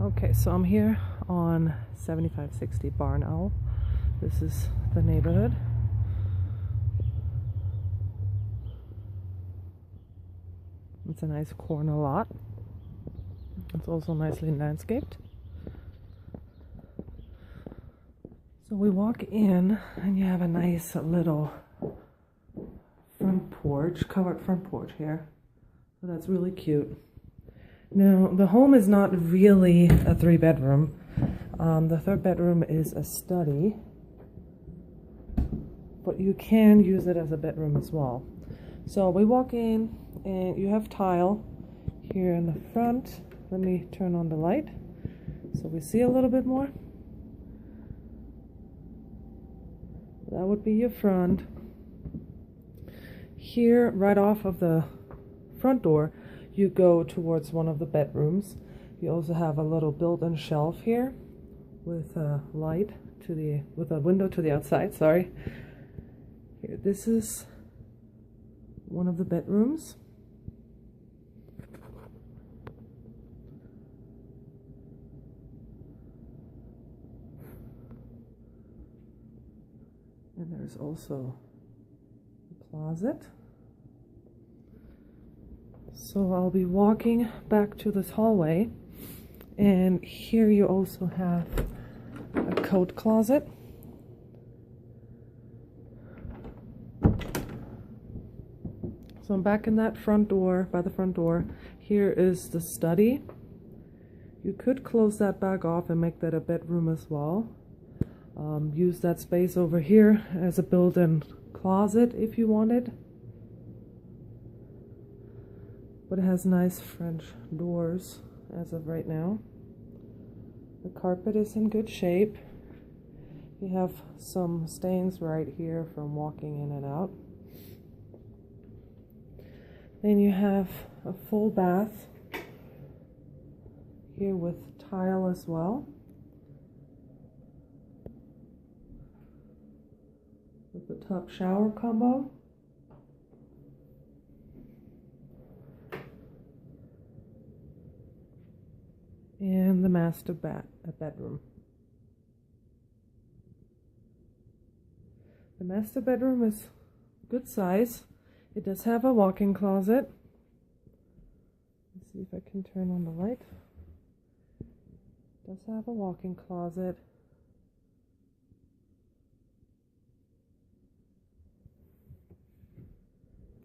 Okay, so I'm here on 7560 Barn Owl. This is the neighborhood. It's a nice corner lot. It's also nicely landscaped. So we walk in and you have a nice little front porch, covered front porch here. So that's really cute. Now, the home is not really a 3-bedroom. The third bedroom is a study, but you can use it as a bedroom as well. So we walk in and you have tile here in the front. Let me turn on the light so we see a little bit more. That would be your front. Here, right off of the front door, you go towards one of the bedrooms. You also have a little built-in shelf here with a light with a window to the outside, sorry. Here, this is one of the bedrooms. And there's also a closet. So I'll be walking back to this hallway, and here you also have a coat closet. So I'm back in that front door, by the front door. Here is the study. You could close that back off and make that a bedroom as well. Use that space over here as a built-in closet if you wanted. But it has nice French doors as of right now. The carpet is in good shape. You have some stains right here from walking in and out. Then you have a full bath here with tile as well, with the tub shower combo. And the master bedroom. The master bedroom is good size. It does have a walk-in closet. Let's see if I can turn on the light. It does have a walk-in closet.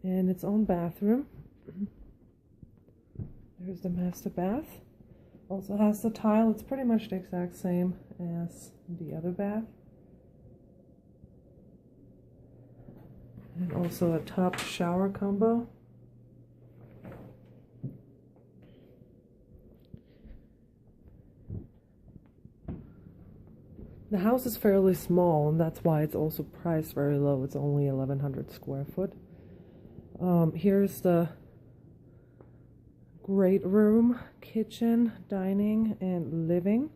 And its own bathroom. There's the master bath. Also has the tile. It's pretty much the exact same as the other bath. And also a top shower combo. The house is fairly small, and that's why it's also priced very low. It's only 1,100 square foot. Here's the great room, kitchen, dining, and living.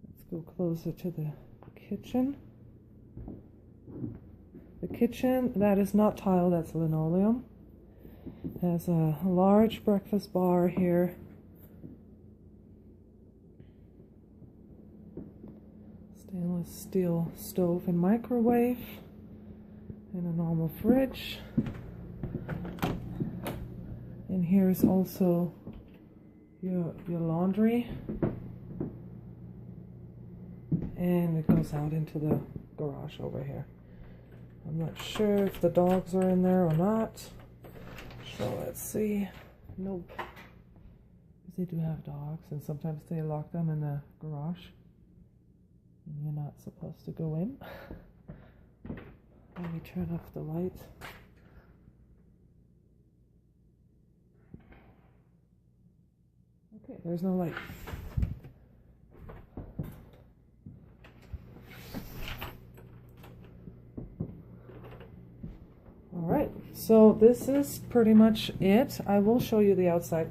Let's go closer to the kitchen. The kitchen, that is not tile, that's linoleum. Has a large breakfast bar here. Stainless steel stove and microwave, and a normal fridge. And here's also your laundry, and it goes out into the garage over here. I'm not sure if the dogs are in there or not, so let's see. Nope, they do have dogs, and sometimes they lock them in the garage. You're not supposed to go in. Let me turn off the light. Okay, there's no light. Alright, so this is pretty much it. I will show you the outside